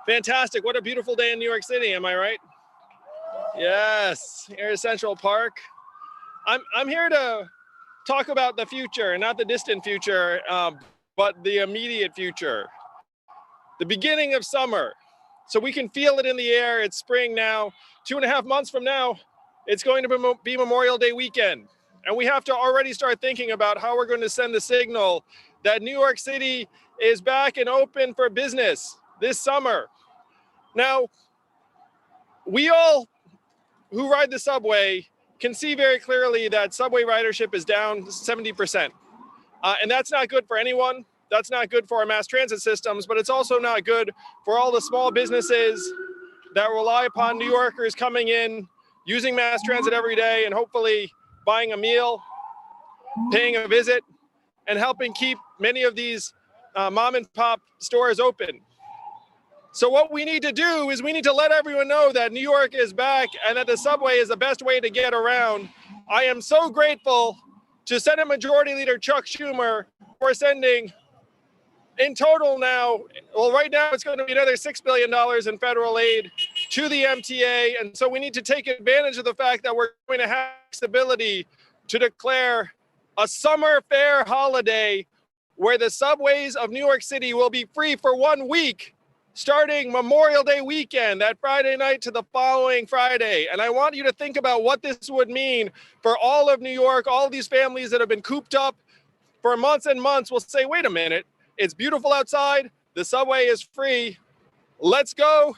Fantastic. What a beautiful day in New York City. Am I right? Yes, here at Central Park. I'm here to talk about the future, not the distant future, but the immediate future. The beginning of summer. So we can feel it in the air. It's spring now. 2.5 months from now, it's going to be Memorial Day weekend. And we have to already start thinking about how we're going to send the signal that New York City is back and open for business this summer. Now, we all who ride the subway can see very clearly that subway ridership is down 70%. And that's not good for anyone. That's not good for our mass transit systems, but it's also not good for all the small businesses that rely upon New Yorkers coming in, using mass transit every day, and hopefully buying a meal, paying a visit, and helping keep many of these mom and pop stores open. So what we need to do is we need to let everyone know that New York is back and that the subway is the best way to get around. I am so grateful to Senate Majority Leader Chuck Schumer for sending in total now, well, right now it's going to be another $6 billion in federal aid to the MTA. And so we need to take advantage of the fact that we're going to have flexibility to declare a summer fair holiday where the subways of New York City will be free for 1 week, starting Memorial Day weekend, that Friday night to the following Friday. And I want you to think about what this would mean for all of New York. All of these families that have been cooped up for months and months will say, wait a minute, it's beautiful outside, the subway is free, let's go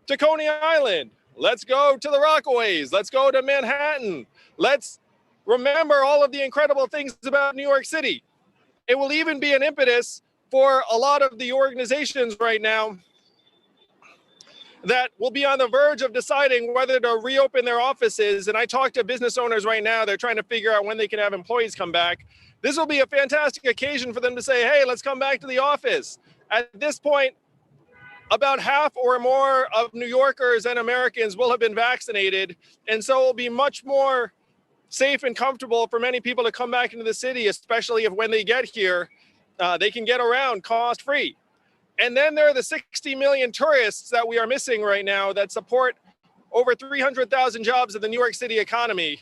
to Coney Island, let's go to the Rockaways, let's go to Manhattan, let's remember all of the incredible things about New York City. It will even be an impetus for a lot of the organizations right now that will be on the verge of deciding whether to reopen their offices. And I talk to business owners right now, they're trying to figure out when they can have employees come back. This will be a fantastic occasion for them to say, hey, let's come back to the office. At this point, about half or more of New Yorkers and Americans will have been vaccinated. And so it will be much more safe and comfortable for many people to come back into the city, especially if when they get here, they can get around cost-free. And then there are the 60 million tourists that we are missing right now that support over 300,000 jobs in the New York City economy.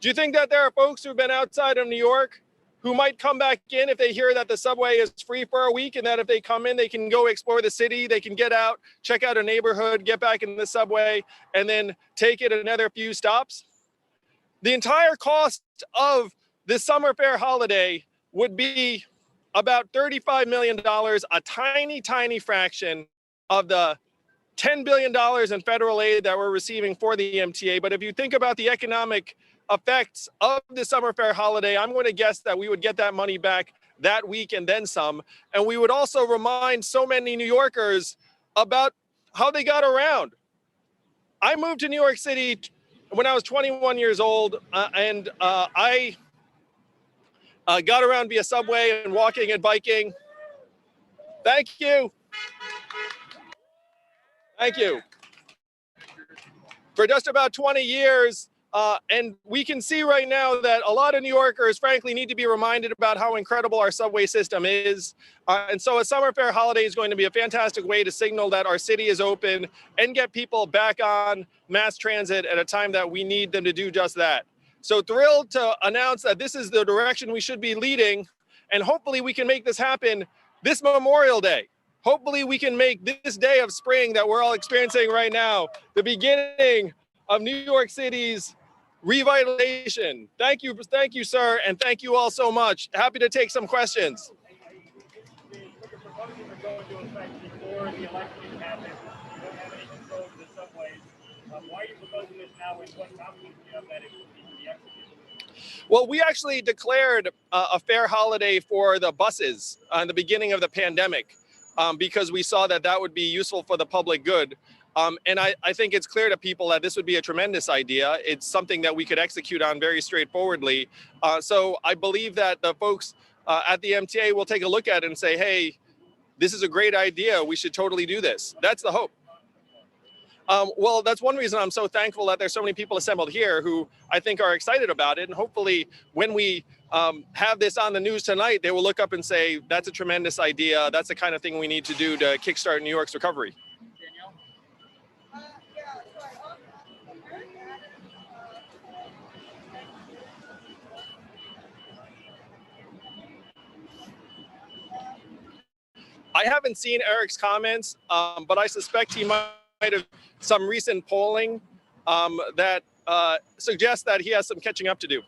Do you think that there are folks who've been outside of New York who might come back in if they hear that the subway is free for a week and that if they come in, they can go explore the city, they can get out, check out a neighborhood, get back in the subway, and then take it another few stops? The entire cost of this summer fair holiday would be about $35 million, a tiny, tiny fraction of the $10 billion in federal aid that we're receiving for the MTA. But if you think about the economic effects of the summer fair holiday, I'm going to guess that we would get that money back that week and then some. And we would also remind so many New Yorkers about how they got around. I moved to New York City when I was 21 years old, and I got around via subway and walking and biking. Thank you. Thank you. For just about 20 years, and we can see right now that a lot of New Yorkers, frankly, need to be reminded about how incredible our subway system is. And so a summer fair holiday is going to be a fantastic way to signal that our city is open and get people back on mass transit at a time that we need them to do just that. So thrilled to announce that this is the direction we should be leading, and hopefully we can make this happen this Memorial Day. Hopefully we can make this day of spring that we're all experiencing right now the beginning of New York City's revitalization. Thank you, sir, and thank you all so much. Happy to take some questions. What the proposals are going to affect before the election happens. You don't have any control over the subways. Why are you proposing this now, and what confidence do you have that it will be executed? Well, we actually declared a fair holiday for the buses in the beginning of the pandemic because we saw that that would be useful for the public good. And I think it's clear to people that this would be a tremendous idea. It's something that we could execute on very straightforwardly. So I believe that the folks at the MTA will take a look at it and say, hey, this is a great idea. We should totally do this. That's the hope. Well, that's one reason I'm so thankful that there's so many people assembled here who I think are excited about it. And hopefully when we have this on the news tonight, they will look up and say, that's a tremendous idea. That's the kind of thing we need to do to kickstart New York's recovery. Danielle? I haven't seen Eric's comments, but I suspect he might have some recent polling that suggests that he has some catching up to do.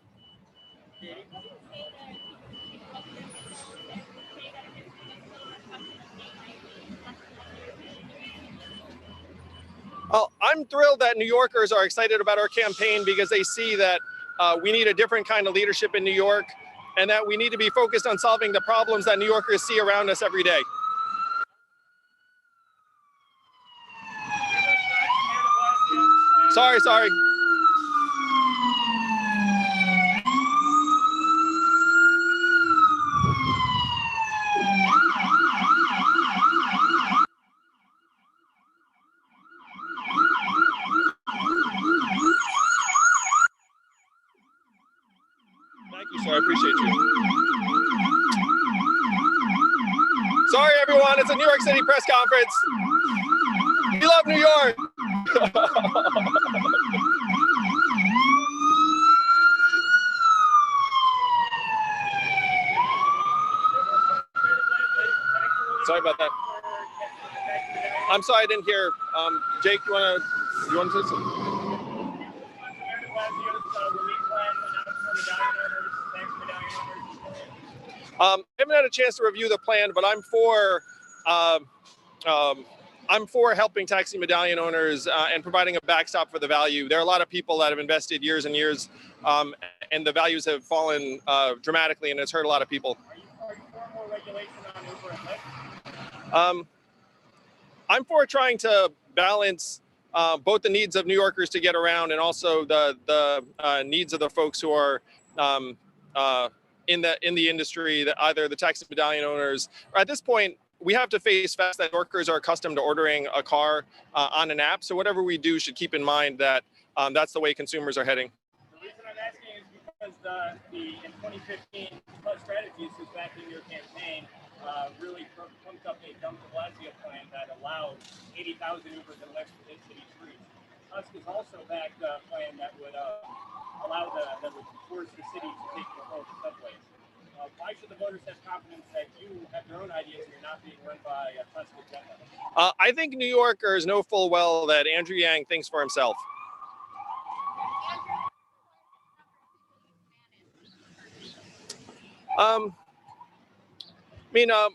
Well, I'm thrilled that New Yorkers are excited about our campaign because they see that we need a different kind of leadership in New York and that we need to be focused on solving the problems that New Yorkers see around us every day. Sorry. Thank you, sir. I appreciate you. Sorry, everyone. It's a New York City press conference. We love New York. Sorry about that. I'm sorry I didn't hear. Jake, you want to say something? I haven't had a chance to review the plan, but I'm for helping taxi medallion owners and providing a backstop for the value. There are a lot of people that have invested years and years, and the values have fallen dramatically, and it's hurt a lot of people. Are you for more regulation on Uber and Lyft? I'm for trying to balance both the needs of New Yorkers to get around and also the needs of the folks who are in the industry, that either the taxi medallion owners, or at this point, we have to face facts that New Yorkers are accustomed to ordering a car on an app. So whatever we do should keep in mind that that's the way consumers are heading. The reason I'm asking is because in 2015, Plus Strategies, who's backing your campaign, really pumped up a Dump de Blasio plan that allowed 80,000 Ubers and Lyfts in city streets. Tusk has also backed a plan that would that would force the city to take control of the subways. Why should the voters have confidence that you have your own ideas and you're not being run by a Tusk agenda? I think New Yorkers know full well that Andrew Yang thinks for himself.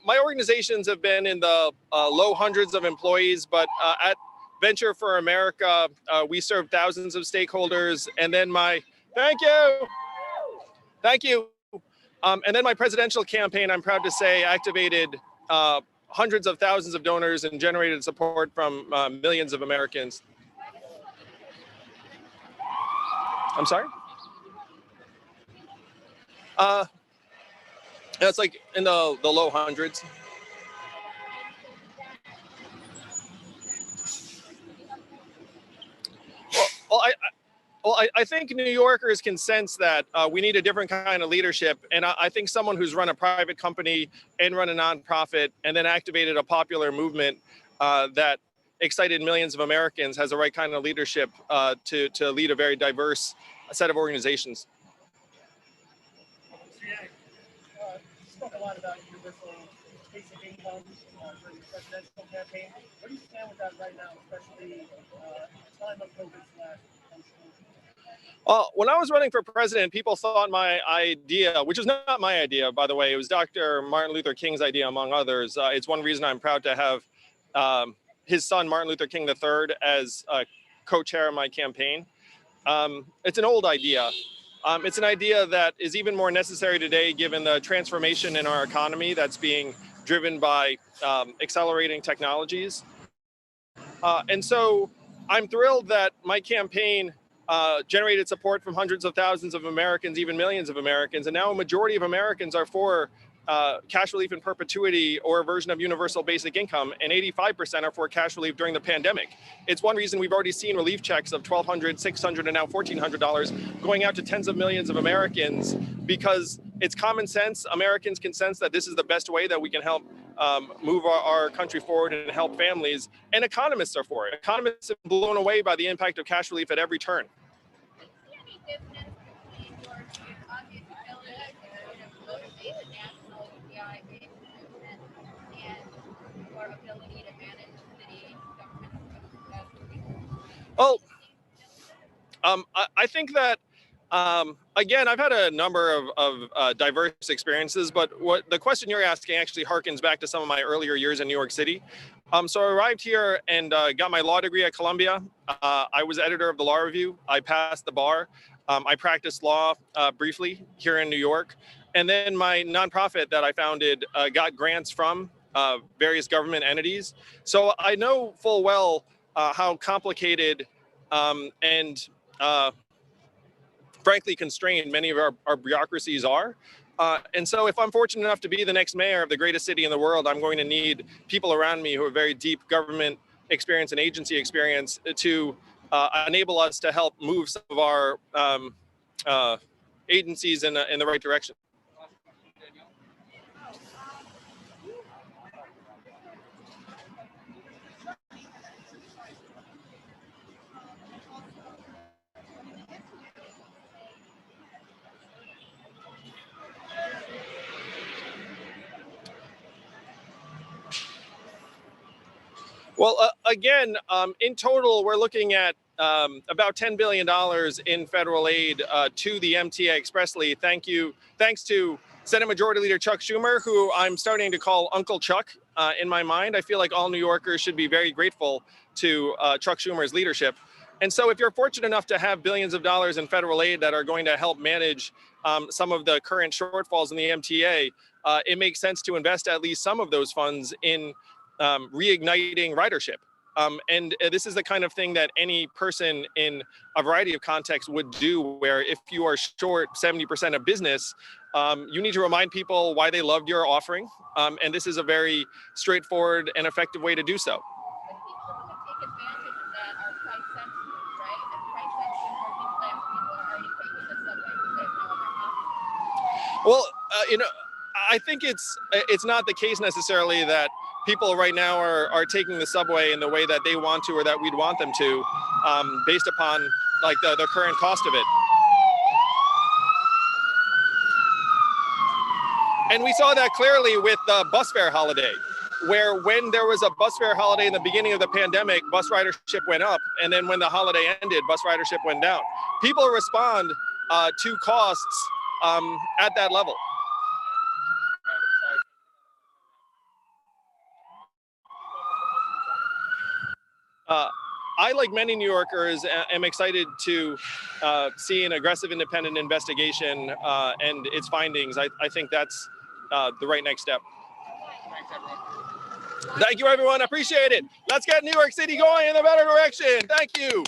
My organizations have been in the low hundreds of employees, but at Venture for America, we serve thousands of stakeholders. And then thank you. And then my presidential campaign, I'm proud to say, activated hundreds of thousands of donors and generated support from millions of Americans. I'm sorry? It's like in the low hundreds. Well, I think New Yorkers can sense that we need a different kind of leadership. And I think someone who's run a private company and run a nonprofit and then activated a popular movement that excited millions of Americans has the right kind of leadership to lead a very diverse set of organizations. You spoke a lot about universal basic income during the presidential campaign. Where do you stand with that right now, especially at the time of COVID/. When I was running for president, people thought my idea, which was not my idea, by the way, it was Dr. Martin Luther King's idea, among others. It's one reason I'm proud to have his son, Martin Luther King III, as co-chair of my campaign. It's an old idea. It's an idea that is even more necessary today, given the transformation in our economy that's being driven by accelerating technologies. And so I'm thrilled that my campaign generated support from hundreds of thousands of Americans, even millions of Americans. And now a majority of Americans are for cash relief in perpetuity or a version of universal basic income, and 85% are for cash relief during the pandemic. It's one reason we've already seen relief checks of $1,200, $600, and now $1,400 going out to tens of millions of Americans, because it's common sense. Americans can sense that this is the best way that we can help move our country forward and help families. And economists are for it. Economists have been blown away by the impact of cash relief at every turn. Well, I think that, again, I've had a number of diverse experiences, but what the question you're asking actually harkens back to some of my earlier years in New York City. So I arrived here and got my law degree at Columbia. I was editor of the Law Review. I passed the bar. I practiced law briefly here in New York. And then my nonprofit that I founded got grants from various government entities. So I know full well how complicated and frankly constrained many of our bureaucracies are. And so if I'm fortunate enough to be the next mayor of the greatest city in the world, I'm going to need people around me who have very deep government experience and agency experience to enable us to help move some of our agencies in the right direction. Well, again, in total, we're looking at about $10 billion in federal aid to the MTA expressly. Thanks to Senate Majority Leader Chuck Schumer, who I'm starting to call Uncle Chuck in my mind. I feel like all New Yorkers should be very grateful to Chuck Schumer's leadership. And so if you're fortunate enough to have billions of dollars in federal aid that are going to help manage some of the current shortfalls in the MTA, it makes sense to invest at least some of those funds in reigniting ridership. And this is the kind of thing that any person in a variety of contexts would do, where if you are short 70% of business, you need to remind people why they loved your offering. And this is a very straightforward and effective way to do so. Well, I think it's not the case necessarily that people right now are taking the subway in the way that they want to or that we'd want them to, based upon like the current cost of it. And we saw that clearly with the bus fare holiday, where when there was a bus fare holiday in the beginning of the pandemic, bus ridership went up. And then when the holiday ended, bus ridership went down. People respond to costs at that level. I, like many New Yorkers, am excited to see an aggressive independent investigation and its findings. I think that's the right next step. Thank you, everyone. Appreciate it. Let's get New York City going in a better direction. Thank you.